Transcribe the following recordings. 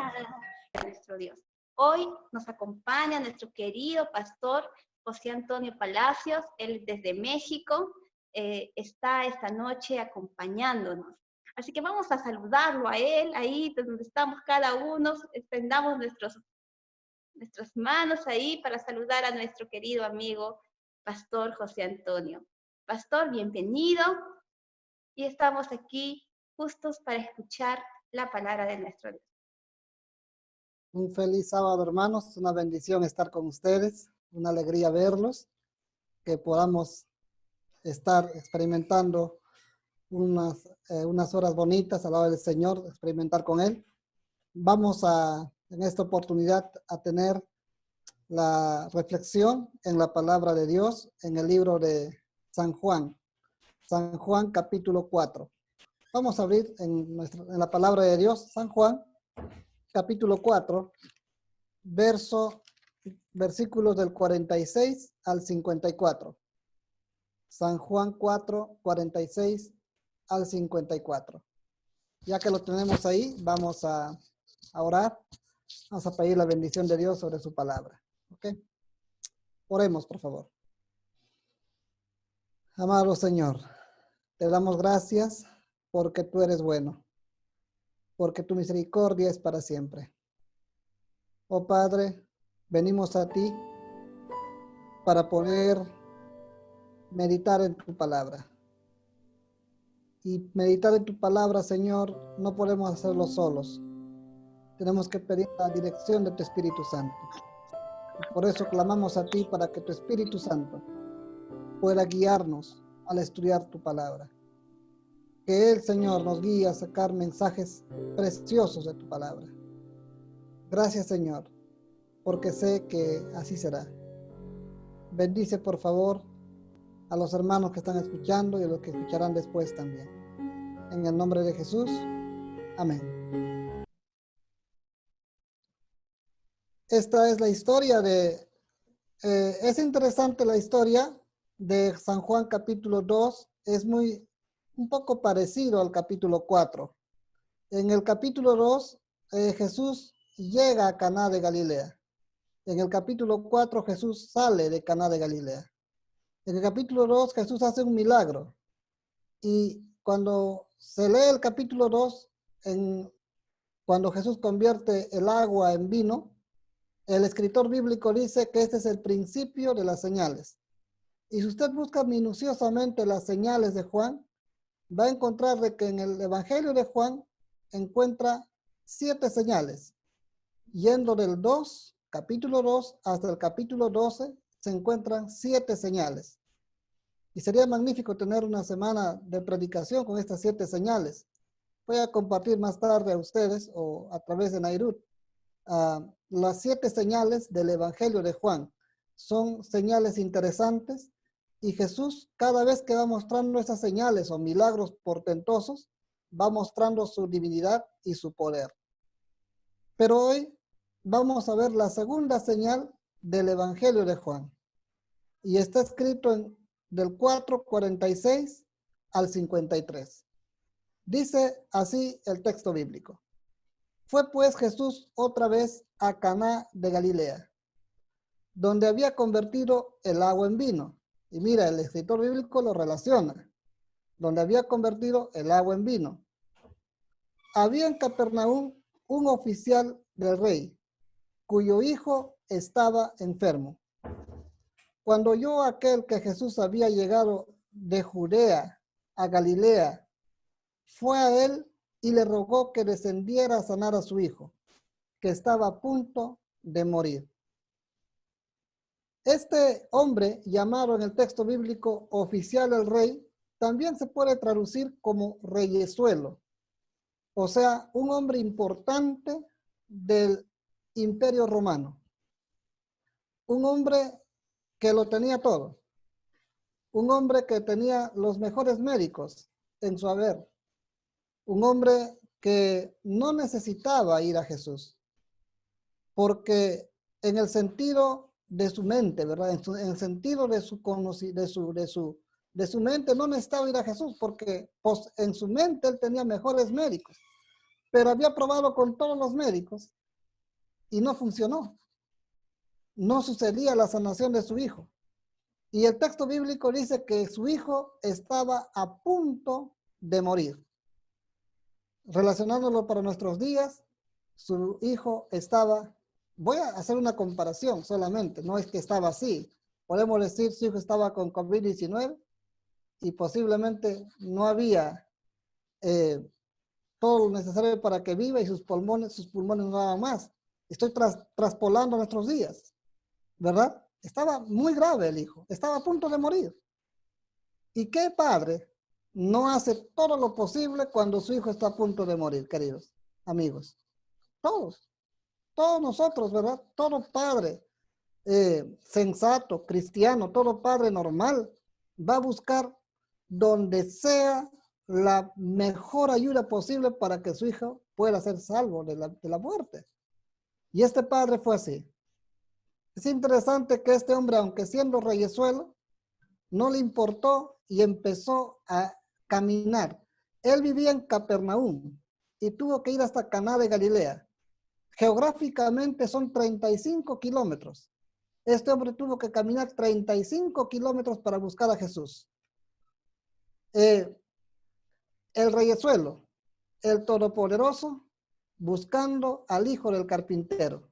Aleluya. Nuestro Dios. Hoy nos acompaña nuestro querido pastor José Antonio Palacios. Él desde México está esta noche acompañándonos. Así que vamos a saludarlo a él, ahí donde estamos cada uno, extendamos nuestras manos ahí para saludar a nuestro querido amigo pastor José Antonio. Pastor, bienvenido. Y estamos aquí justos para escuchar la palabra de nuestro Dios. Un feliz sábado, hermanos. Una bendición estar con ustedes. Una alegría verlos. Que podamos estar experimentando unas horas bonitas al lado del Señor, experimentar con Él. Vamos en esta oportunidad a tener la reflexión en la palabra de Dios en el libro de San Juan. San Juan capítulo 4. Vamos a abrir en la palabra de Dios, San Juan capítulo 4, versículos del 46 al 54. San Juan 4, 46 al 54. Ya que lo tenemos ahí, vamos a orar. Vamos a pedir la bendición de Dios sobre su palabra. ¿Ok? Oremos, por favor. Amado Señor, te damos gracias porque tú eres bueno, porque tu misericordia es para siempre. Oh Padre, venimos a ti para poder meditar en tu palabra. Y meditar en tu palabra, Señor, no podemos hacerlo solos. Tenemos que pedir la dirección de tu Espíritu Santo. Por eso clamamos a ti para que tu Espíritu Santo pueda guiarnos al estudiar tu palabra. Que Él, Señor, nos guíe a sacar mensajes preciosos de tu palabra. Gracias, Señor, porque sé que así será. Bendice, por favor, a los hermanos que están escuchando y a los que escucharán después también. En el nombre de Jesús. Amén. Esta es la historia es interesante la historia de San Juan capítulo 2. Es un poco parecido al capítulo 4. En el capítulo 2, Jesús llega a Caná de Galilea. En el capítulo 4, Jesús sale de Caná de Galilea. En el capítulo 2, Jesús hace un milagro. Y cuando se lee el capítulo 2, cuando Jesús convierte el agua en vino, el escritor bíblico dice que este es el principio de las señales. Y si usted busca minuciosamente las señales de Juan, va a encontrar de que en el Evangelio de Juan encuentra 7 señales. Yendo del capítulo 2 hasta el capítulo 12, se encuentran 7 señales. Y sería magnífico tener una semana de predicación con estas 7 señales. Voy a compartir más tarde a ustedes o a través de Nairut las 7 señales del Evangelio de Juan. Son señales interesantes y Jesús cada vez que va mostrando esas señales o milagros portentosos, va mostrando su divinidad y su poder. Pero hoy vamos a ver la segunda señal del Evangelio de Juan. Y está escrito del 4:46 al 53. Dice así el texto bíblico. Fue pues Jesús otra vez a Caná de Galilea, donde había convertido el agua en vino. Y mira, el escritor bíblico lo relaciona. Donde había convertido el agua en vino. Había en Capernaum un oficial del rey, cuyo hijo estaba enfermo. Cuando oyó aquel que Jesús había llegado de Judea a Galilea, fue a él y le rogó que descendiera a sanar a su hijo, que estaba a punto de morir. Este hombre, llamado en el texto bíblico oficial del rey, también se puede traducir como reyesuelo, o sea, un hombre importante del Imperio Romano. Un hombre que lo tenía todo. Un hombre que tenía los mejores médicos en su haber. Un hombre que no necesitaba ir a Jesús, porque en el sentido de su mente, ¿verdad? En el sentido de su mente no necesitaba ir a Jesús, porque pues, en su mente él tenía mejores médicos. pero había probado con todos los médicos y no funcionó. No sucedía la sanación de su hijo. Y el texto bíblico dice que su hijo estaba a punto de morir. Relacionándolo para nuestros días, su hijo estaba, voy a hacer una comparación solamente, no es que estaba así. Podemos decir su hijo estaba con COVID-19 y posiblemente no había todo lo necesario para que viva y sus pulmones no daban más. Estoy traspolando nuestros días, ¿verdad? Estaba muy grave el hijo, estaba a punto de morir. ¿Y qué padre no hace todo lo posible cuando su hijo está a punto de morir, queridos amigos? Todos nosotros, ¿verdad? Todo padre sensato, cristiano, todo padre normal va a buscar donde sea la mejor ayuda posible para que su hijo pueda ser salvo de la muerte. Y este padre fue así. Es interesante que este hombre, aunque siendo reyesuelo, no le importó y empezó a caminar. Él vivía en Capernaum y tuvo que ir hasta Caná de Galilea. Geográficamente son 35 kilómetros. Este hombre tuvo que caminar 35 kilómetros para buscar a Jesús. El reyesuelo, el todopoderoso, buscando al hijo del carpintero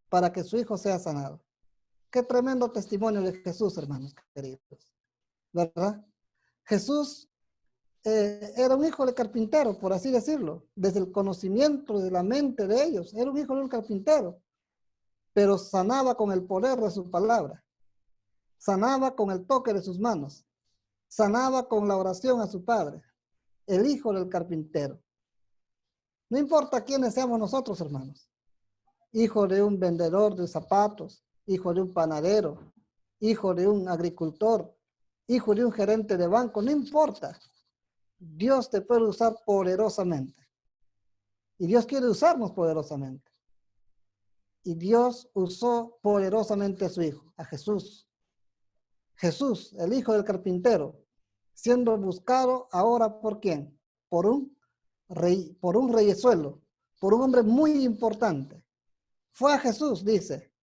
para que su hijo sea sanado. Qué tremendo testimonio de Jesús, hermanos queridos, ¿verdad? Jesús era un hijo del carpintero, por así decirlo, desde el conocimiento de la mente de ellos. Era un hijo de un carpintero, pero sanaba con el poder de su palabra. Sanaba con el toque de sus manos. Sanaba con la oración a su padre, el hijo del carpintero. No importa quiénes seamos nosotros, hermanos. Hijo de un vendedor de zapatos, hijo de un panadero, hijo de un agricultor, hijo de un gerente de banco, no importa. Dios te puede usar poderosamente. Y Dios quiere usarnos poderosamente. Y Dios usó poderosamente a su hijo, a Jesús. Jesús, el hijo del carpintero, siendo buscado ahora ¿por quién? Por un reyesuelo, por un hombre muy importante. Fue a Jesús, dice.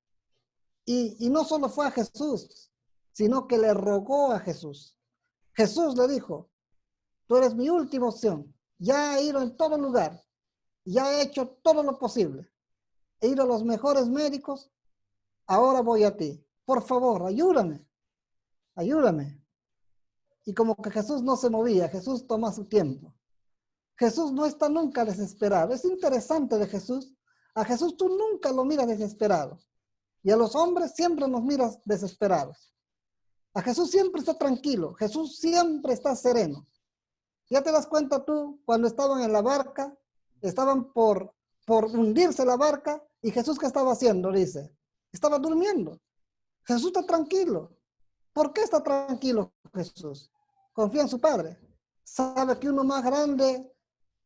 Y no solo fue a Jesús, sino que le rogó a Jesús. Jesús le dijo, tú eres mi última opción. Ya he ido en todo lugar. Ya he hecho todo lo posible. He ido a los mejores médicos. Ahora voy a ti. Por favor, ayúdame. Ayúdame. Y como que Jesús no se movía. Jesús toma su tiempo. Jesús no está nunca desesperado. Es interesante de Jesús. A Jesús tú nunca lo miras desesperado. Y a los hombres siempre nos miras desesperados. A Jesús siempre está tranquilo. Jesús siempre está sereno. Ya te das cuenta tú, cuando estaban en la barca, estaban por hundirse la barca, y Jesús, ¿qué estaba haciendo? Dice, estaba durmiendo. Jesús está tranquilo. ¿Por qué está tranquilo Jesús? Confía en su Padre. Sabe que uno más grande,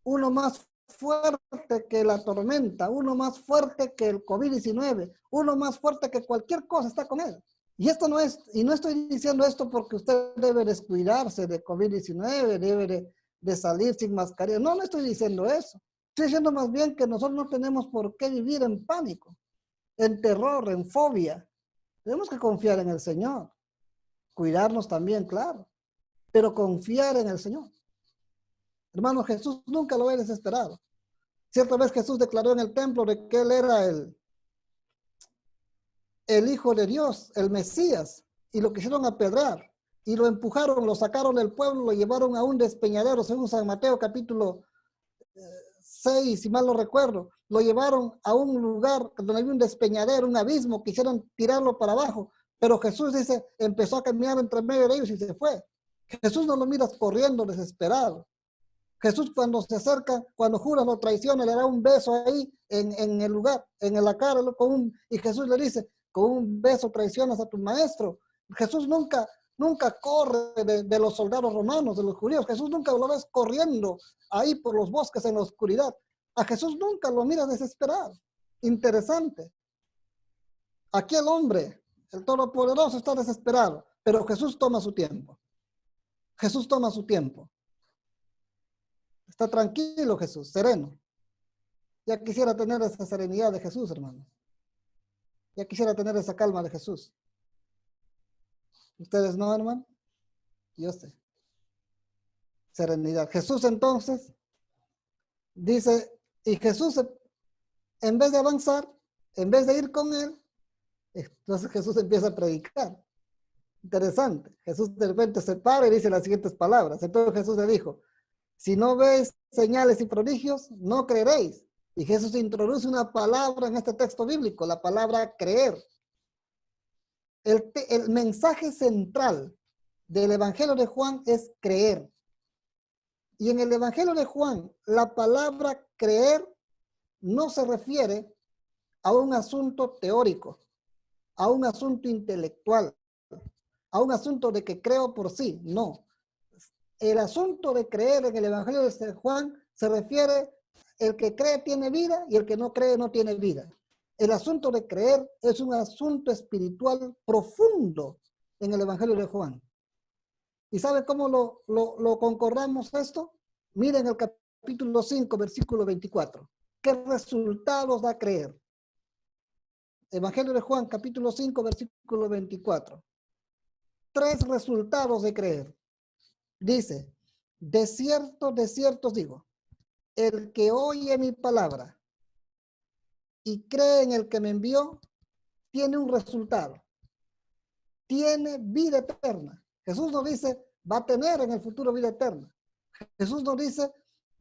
uno más fuerte que la tormenta, uno más fuerte que el COVID-19, uno más fuerte que cualquier cosa está con él. Y esto no es, y no estoy diciendo esto porque usted debe descuidarse de COVID-19, debe de salir sin mascarilla. No, no estoy diciendo eso. Estoy diciendo más bien que nosotros no tenemos por qué vivir en pánico, en terror, en fobia. Tenemos que confiar en el Señor. Cuidarnos también, claro, pero confiar en el Señor. Hermano, Jesús nunca lo ve desesperado. Cierta vez Jesús declaró en el templo de que él era el Hijo de Dios, el Mesías, y lo quisieron apedrear, y lo empujaron, lo sacaron del pueblo, lo llevaron a un despeñadero, según San Mateo capítulo 6, si mal no recuerdo. Lo llevaron a un lugar donde había un despeñadero, un abismo, quisieron tirarlo para abajo, pero Jesús dice, empezó a caminar entre medio de ellos y se fue. Jesús no lo miras corriendo desesperado. Jesús cuando se acerca, cuando Judas lo traiciona, le da un beso ahí en el lugar, en la cara, y Jesús le dice, con un beso traicionas a tu maestro. Jesús nunca corre de los soldados romanos, de los judíos. Jesús nunca lo ves corriendo ahí por los bosques en la oscuridad. A Jesús nunca lo miras desesperado. Interesante. Aquí el hombre, el Todopoderoso, está desesperado, pero Jesús toma su tiempo. Jesús toma su tiempo. Está tranquilo Jesús, sereno. Ya quisiera tener esa serenidad de Jesús, hermano. Ya quisiera tener esa calma de Jesús. ¿Ustedes no, hermano? Yo sé. Serenidad. Jesús entonces dice, y Jesús en vez de avanzar, en vez de ir con él, entonces Jesús empieza a predicar. Interesante. Jesús de repente se para y dice las siguientes palabras. Entonces Jesús le dijo, si no veis señales y prodigios, no creeréis. Y Jesús introduce una palabra en este texto bíblico, la palabra creer. El mensaje central del Evangelio de Juan es creer. Y en el Evangelio de Juan, la palabra creer no se refiere a un asunto teórico, a un asunto intelectual, a un asunto de que creo por sí. No. El asunto de creer en el Evangelio de Juan se refiere, el que cree tiene vida y el que no cree no tiene vida. El asunto de creer es un asunto espiritual profundo en el Evangelio de Juan. ¿Y sabe cómo lo concordamos esto? Miren el capítulo 5, versículo 24. ¿Qué resultados da creer? Evangelio de Juan, capítulo 5, versículo 24. 3 resultados de creer. Dice, de cierto os digo, el que oye mi palabra y cree en el que me envió, tiene un resultado. Tiene vida eterna. Jesús nos dice, va a tener en el futuro vida eterna. Jesús nos dice,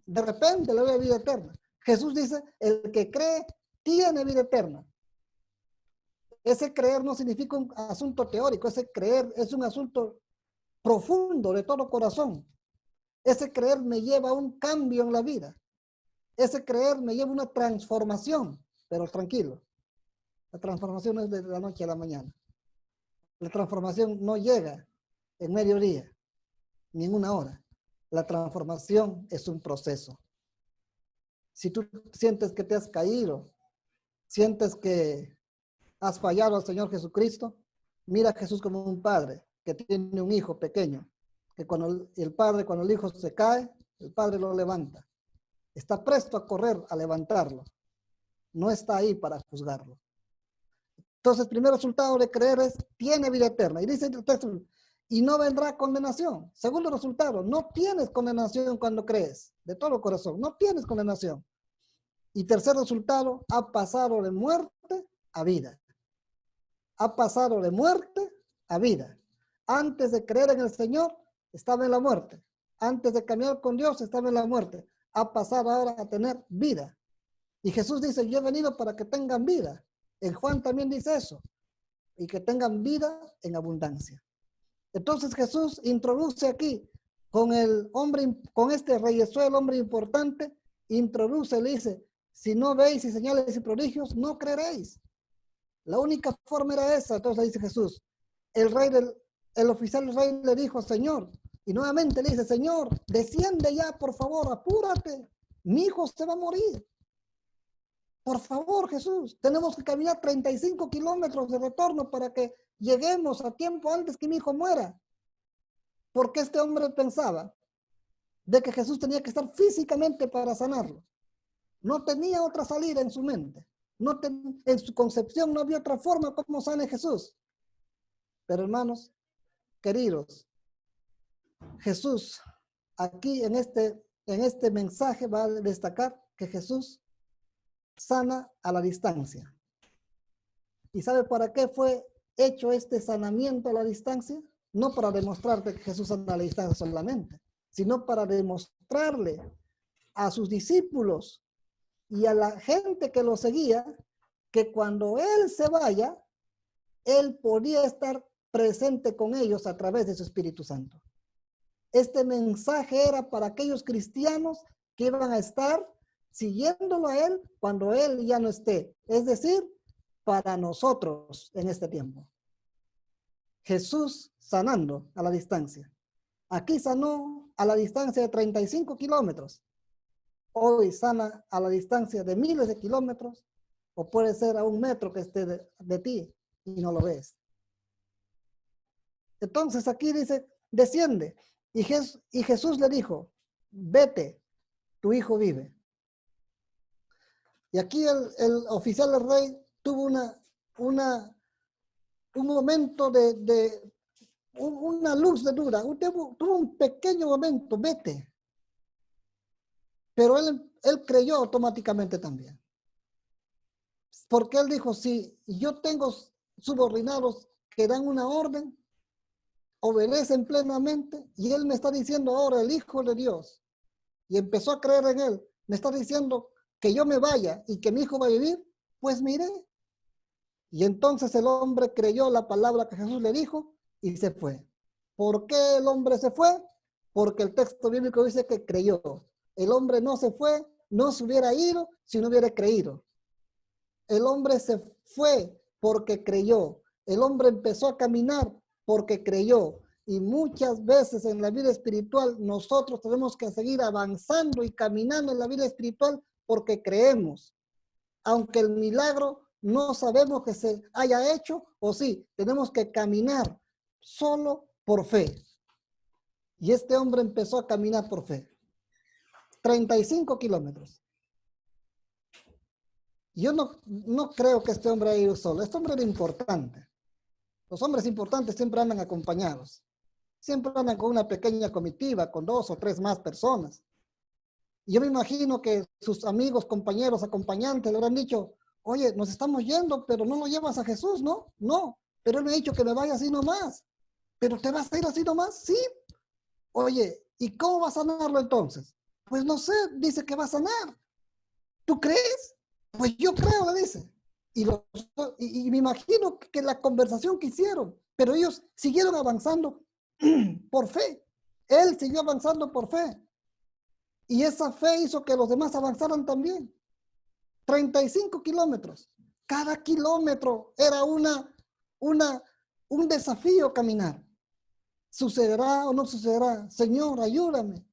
de repente le doy vida eterna. Jesús dice, el que cree tiene vida eterna. Ese creer no significa un asunto teórico, ese creer es un asunto profundo de todo corazón. Ese creer me lleva a un cambio en la vida. Ese creer me lleva a una transformación, pero tranquilo. La transformación no es de la noche a la mañana. La transformación no llega en mediodía, ni en una hora. La transformación es un proceso. Si tú sientes que te has caído, sientes que has fallado al Señor Jesucristo, mira a Jesús como un padre que tiene un hijo pequeño, que cuando el hijo se cae, el padre lo levanta. Está presto a correr a levantarlo. No está ahí para juzgarlo. Entonces, el primer resultado de creer es, tiene vida eterna. Y dice el texto, y no vendrá condenación. Segundo resultado, no tienes condenación cuando crees, de todo corazón, no tienes condenación. Y tercer resultado, ha pasado de muerte a vida. Ha pasado de muerte a vida. Antes de creer en el Señor, estaba en la muerte. Antes de caminar con Dios, estaba en la muerte. Ha pasado ahora a tener vida. Y Jesús dice, yo he venido para que tengan vida. En Juan también dice eso. Y que tengan vida en abundancia. Entonces Jesús introduce aquí con el hombre, con este rey Jesús, el hombre importante, introduce, le dice, si no veis y señales y prodigios, no creeréis. La única forma era esa. Entonces dice Jesús, el oficial del rey le dijo, Señor, y nuevamente le dice, Señor, desciende ya, por favor, apúrate, mi hijo se va a morir. Por favor, Jesús, tenemos que caminar 35 kilómetros de retorno para que lleguemos a tiempo antes que mi hijo muera. Porque este hombre pensaba de que Jesús tenía que estar físicamente para sanarlo. No tenía otra salida en su mente. En su concepción no había otra forma como sane Jesús. Pero hermanos, queridos, Jesús aquí en este mensaje va a destacar que Jesús sana a la distancia. ¿Y sabe para qué fue hecho este sanamiento a la distancia? No para demostrarte que Jesús sana a la distancia solamente, sino para demostrarle a sus discípulos y a la gente que lo seguía que cuando Él se vaya, Él podía estar presente con ellos a través de su Espíritu Santo. Este mensaje era para aquellos cristianos que iban a estar siguiéndolo a Él cuando Él ya no esté. Es decir, para nosotros en este tiempo. Jesús sanando a la distancia. Aquí sanó a la distancia de 35 kilómetros. Hoy sana a la distancia de miles de kilómetros, o puede ser a 1 metro que esté de ti y no lo ves. Entonces aquí dice, desciende. Y Jesús le dijo, vete, tu hijo vive. Y aquí el oficial del rey tuvo un momento una luz de duda, tuvo un pequeño momento, vete. Pero él creyó automáticamente también. Porque él dijo, si yo tengo subordinados que dan una orden, obedecen plenamente, y él me está diciendo ahora, el Hijo de Dios, y empezó a creer en él, me está diciendo que yo me vaya y que mi hijo va a vivir, pues mire. Y entonces el hombre creyó la palabra que Jesús le dijo y se fue. ¿Por qué el hombre se fue? Porque el texto bíblico dice que creyó. El hombre no se fue, no se hubiera ido si no hubiera creído. El hombre se fue porque creyó. El hombre empezó a caminar porque creyó. Y muchas veces en la vida espiritual nosotros tenemos que seguir avanzando y caminando en la vida espiritual porque creemos. Aunque el milagro no sabemos que se haya hecho, o sí, tenemos que caminar solo por fe. Y este hombre empezó a caminar por fe. 35 kilómetros. Yo no creo que este hombre haya ido solo. Este hombre era importante. Los hombres importantes siempre andan acompañados. Siempre andan con una pequeña comitiva, con 2 o 3 más personas. Y yo me imagino que sus amigos, compañeros, acompañantes le habrán dicho, oye, nos estamos yendo, pero no lo llevas a Jesús, ¿no? No, pero él me ha dicho que me vaya así nomás. ¿Pero te vas a ir así nomás? Sí. Oye, ¿y cómo va a sanarlo entonces? Pues no sé, dice que va a sanar. ¿Tú crees? Pues yo creo, le dice. Y me imagino que la conversación que hicieron, pero ellos siguieron avanzando por fe. Él siguió avanzando por fe. Y esa fe hizo que los demás avanzaran también. 35 kilómetros. Cada kilómetro era un desafío caminar. ¿Sucederá o no sucederá? Señor, ayúdame.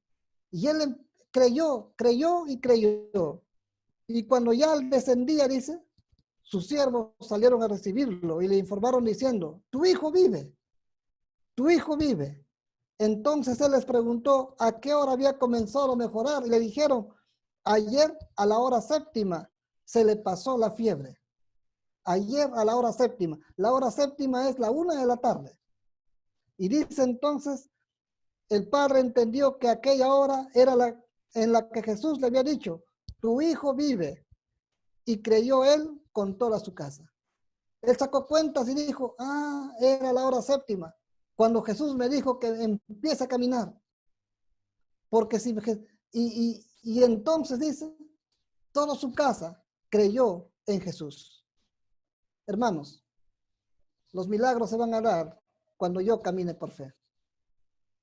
Y él creyó y creyó. Y cuando ya él descendía, dice, sus siervos salieron a recibirlo y le informaron diciendo, tu hijo vive, tu hijo vive. Entonces él les preguntó a qué hora había comenzado a mejorar y le dijeron, ayer a la hora 7ª se le pasó la fiebre. Ayer a la hora 7ª. La hora 7ª es la 1 de la tarde. Y dice entonces, el padre entendió que aquella hora era en la que Jesús le había dicho, tu hijo vive. Y creyó él con toda su casa. Él sacó cuentas y dijo, era la hora 7ª. Cuando Jesús me dijo que empiece a caminar. Porque si, y entonces dice, toda su casa creyó en Jesús. Hermanos, los milagros se van a dar cuando yo camine por fe.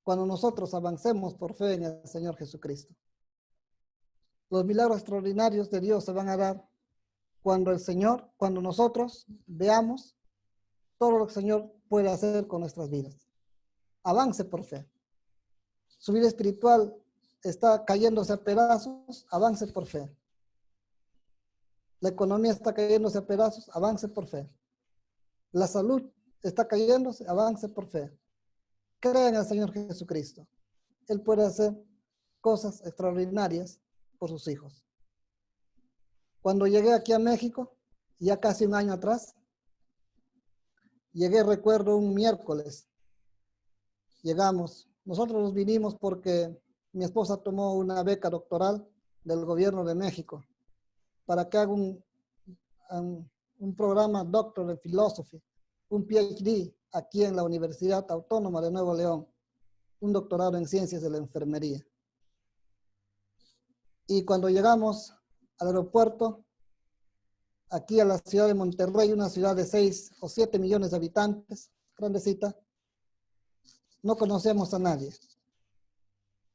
Cuando nosotros avancemos por fe en el Señor Jesucristo. Los milagros extraordinarios de Dios se van a dar cuando nosotros veamos todo lo que el Señor puede hacer con nuestras vidas. Avance por fe. Su vida espiritual está cayéndose a pedazos, avance por fe. La economía está cayéndose a pedazos, avance por fe. La salud está cayéndose, avance por fe. Crea en el Señor Jesucristo. Él puede hacer cosas extraordinarias por sus hijos. Cuando llegué aquí a México, ya casi un año atrás, recuerdo, un miércoles. Llegamos. Nosotros nos vinimos porque mi esposa tomó una beca doctoral del gobierno de México para que haga un programa Doctor of Philosophy, un PhD aquí en la Universidad Autónoma de Nuevo León, un doctorado en ciencias de la enfermería. Y cuando llegamos al aeropuerto, aquí a la ciudad de Monterrey, una ciudad de 6 o 7 millones de habitantes, grandecita, no conocíamos a nadie.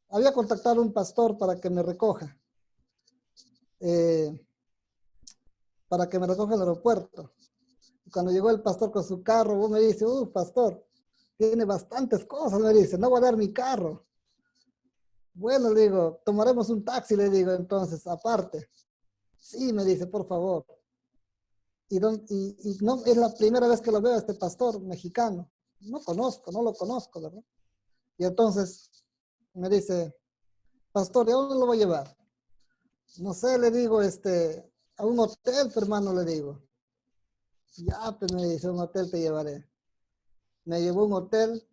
Había contactado a un pastor para que me recoja, para que me recoja el aeropuerto. Y cuando llegó el pastor con su carro, me dice, pastor, tiene bastantes cosas, me dice, no voy a dar mi carro. Bueno, le digo, tomaremos un taxi, le digo, entonces, aparte. Sí, me dice, por favor. Y no es la primera vez que lo veo a este pastor mexicano. No lo conozco, ¿verdad? Y entonces me dice, pastor, ¿de dónde lo voy a llevar? No sé, le digo, a un hotel, hermano, le digo. Ya, pues me dice, un hotel te llevaré. Me llevó a un hotel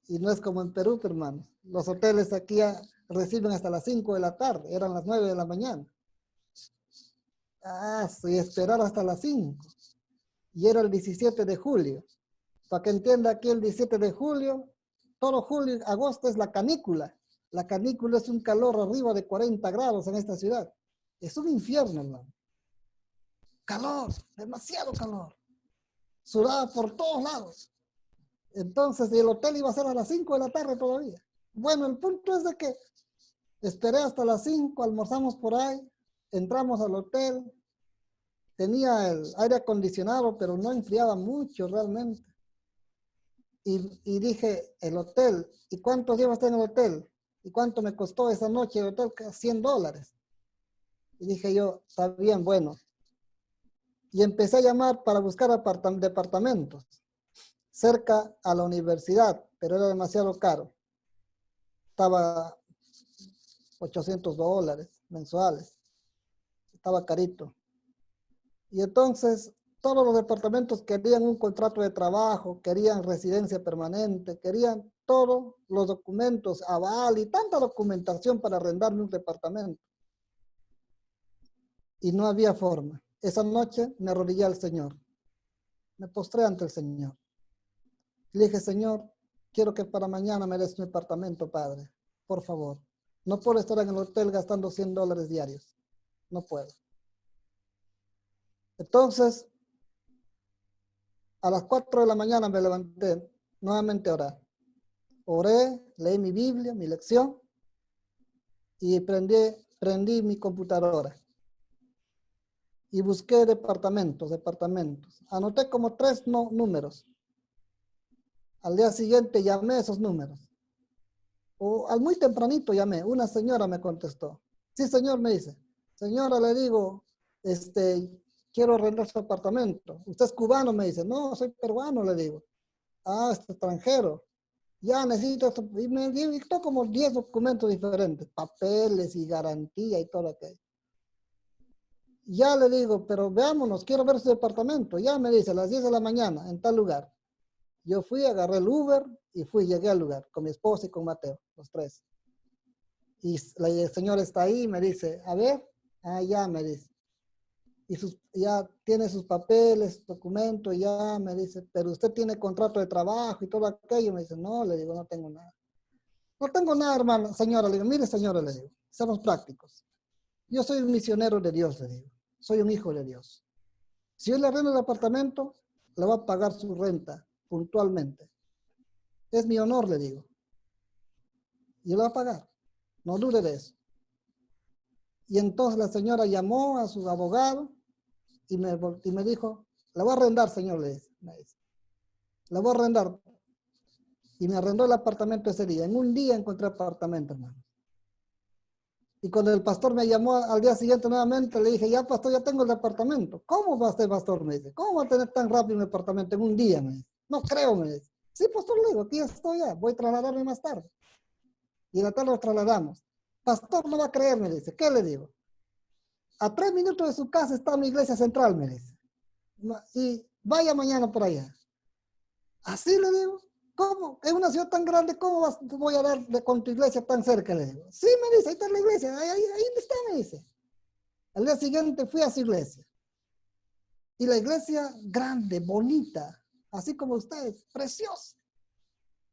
y no es como en Perú, hermano. Los hoteles aquí reciben hasta las 5 de la tarde, eran las 9 de la mañana. Ah, sí, esperar hasta las 5. Y era el 17 de julio. Para que entienda, aquí el 17 de julio, todo julio, agosto es la canícula. La canícula es un calor arriba de 40 grados en esta ciudad. Es un infierno, hermano. Calor, demasiado calor. Sudaba por todos lados. Entonces, el hotel iba a ser a las 5 de la tarde todavía. Bueno, el punto es de que esperé hasta las 5, almorzamos por ahí, entramos al hotel, tenía el aire acondicionado, pero no enfriaba mucho realmente. Y dije, el hotel, ¿y cuántos días está en el hotel? ¿Y cuánto me costó esa noche el hotel? $100. Y dije yo, está bien, bueno. Y empecé a llamar para buscar departamentos cerca a la universidad, pero era demasiado caro. Estaba $800 mensuales. Estaba carito. Y entonces todos los departamentos querían un contrato de trabajo, querían residencia permanente, querían todos los documentos, aval y tanta documentación para arrendarme un departamento. Y no había forma. Esa noche me arrodillé al Señor. Me postré ante el Señor. Le dije, Señor, quiero que para mañana me des un departamento, Padre. Por favor. No puedo estar en el hotel gastando $100 diarios. No puedo. Entonces, a las 4 de la mañana me levanté nuevamente a orar. Oré, leí mi Biblia, mi lección, y prendí mi computadora. Y busqué departamentos. Anoté como 3 números. Al día siguiente llamé esos números. O al muy tempranito llamé. Una señora me contestó. Sí, señor, me dice. Señora, le digo, quiero arrendar su apartamento. ¿Usted es cubano? Me dice. No, soy peruano, le digo. Ah, es extranjero. Ya necesito esto. Y me dictó como 10 documentos diferentes. Papeles y garantía y todo aquello. Ya le digo, pero veámonos, quiero ver su departamento. Ya me dice, a las 10 de la mañana, en tal lugar. Yo fui, agarré el Uber y llegué al lugar con mi esposa y con Mateo, los 3. Y el señor está ahí y me dice, a ver, ya me dice. Y ya tiene sus papeles, documentos, ya me dice, pero usted tiene contrato de trabajo y todo aquello. Me dice, no, le digo, no tengo nada. No tengo nada, hermano, señora, le digo, mire, señora, le digo, seamos prácticos. Yo soy un misionero de Dios, le digo, soy un hijo de Dios. Si yo le arrendo el apartamento, le va a pagar su renta puntualmente. Es mi honor, le digo. Y lo va a pagar. No dude de eso. Y entonces la señora llamó a su abogado y me dijo, la voy a arrendar, señor, le dice. La voy a arrendar. Y me arrendó el apartamento ese día. En un día encontré apartamento, hermano. Y cuando el pastor me llamó al día siguiente nuevamente, le dije, ya, pastor, ya tengo el departamento. ¿Cómo va a ser, pastor? Me dice. ¿Cómo va a tener tan rápido un departamento en un día? Me dice. No creo, me dice. Sí, pastor, le digo, aquí estoy ya. Voy a trasladarme más tarde. Y en la tarde lo trasladamos. Pastor, no va a creer, me dice. ¿Qué le digo? A 3 minutos de su casa está mi iglesia central, me dice. Y vaya mañana por allá. Así le digo. ¿Cómo? Es una ciudad tan grande, ¿cómo voy a dar con tu iglesia tan cerca? Le digo. Sí, me dice, ahí está la iglesia, ahí está, me dice. Al día siguiente fui a su iglesia. Y la iglesia grande, bonita, así como ustedes, preciosa,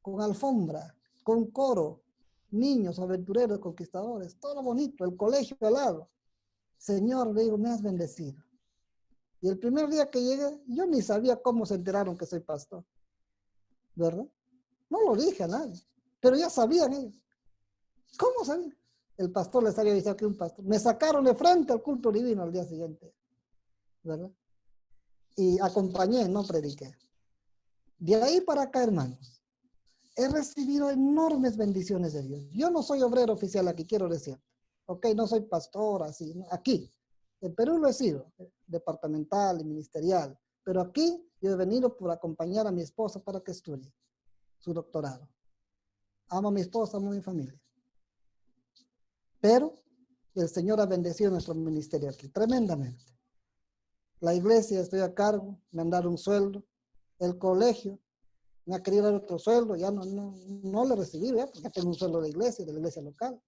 con alfombra, con coro, niños, aventureros, conquistadores, todo bonito, el colegio al lado. Señor, le digo, me has bendecido. Y el primer día que llegué, yo ni sabía cómo se enteraron que soy pastor. ¿Verdad? No lo dije a nadie, pero ya sabían ellos. ¿Cómo sabían? El pastor les había avisado que un pastor. Me sacaron de frente al culto divino al día siguiente, ¿verdad? Y acompañé, no prediqué. De ahí para acá, hermanos, he recibido enormes bendiciones de Dios. Yo no soy obrero oficial aquí, quiero decir. Ok, no soy pastor, así, ¿no? Aquí. En Perú lo he sido, departamental y ministerial. Pero aquí yo he venido por acompañar a mi esposa para que estudie su doctorado. Amo a mi esposa, amo a mi familia. Pero el Señor ha bendecido nuestro ministerio aquí, tremendamente. La iglesia, estoy a cargo, me han dado un sueldo. El colegio, me ha querido dar otro sueldo, ya no le recibí, ¿ya? Porque tengo un sueldo de la iglesia local.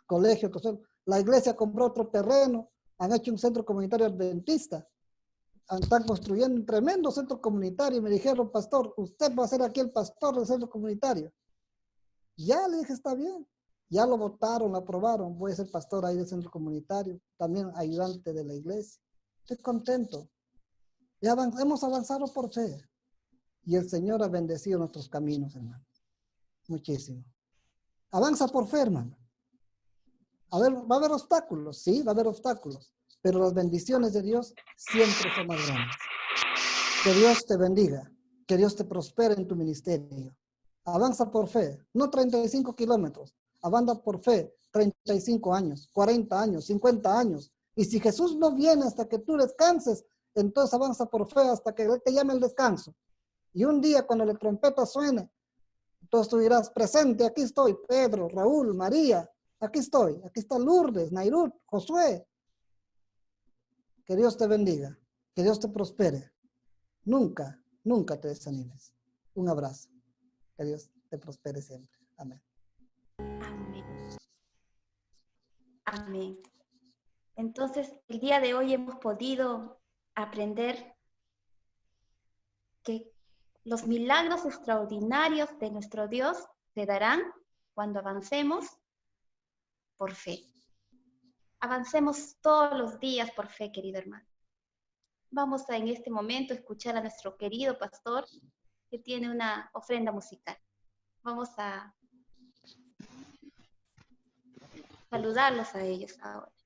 Colegio, otro sueldo. La iglesia compró otro terreno, han hecho un centro comunitario adventista. Están construyendo un tremendo centro comunitario y me dijeron, pastor, usted va a ser aquí el pastor del centro comunitario. Ya le dije, está bien. Ya lo votaron, lo aprobaron. Voy a ser pastor ahí del centro comunitario, también ayudante de la iglesia. Estoy contento. Ya hemos avanzado por fe. Y el Señor ha bendecido nuestros caminos, hermano. Muchísimo. Avanza por fe, hermano. A ver, va a haber obstáculos, sí, va a haber obstáculos. Pero las bendiciones de Dios siempre son más grandes. Que Dios te bendiga. Que Dios te prospere en tu ministerio. Avanza por fe. No 35 kilómetros. Avanza por fe. 35 años, 40 años, 50 años. Y si Jesús no viene hasta que tú descanses, entonces avanza por fe hasta que Él te llame el descanso. Y un día cuando la trompeta suene, entonces tú dirás, presente, aquí estoy, Pedro, Raúl, María, aquí estoy, aquí está Lourdes, Nairut, Josué. Que Dios te bendiga, que Dios te prospere. Nunca, nunca te desanimes. Un abrazo. Que Dios te prospere siempre. Amén. Amén. Amén. Entonces, el día de hoy hemos podido aprender que los milagros extraordinarios de nuestro Dios se darán cuando avancemos por fe. Avancemos todos los días por fe, querido hermano. Vamos a en este momento escuchar a nuestro querido pastor que tiene una ofrenda musical. Vamos a saludarlos a ellos ahora.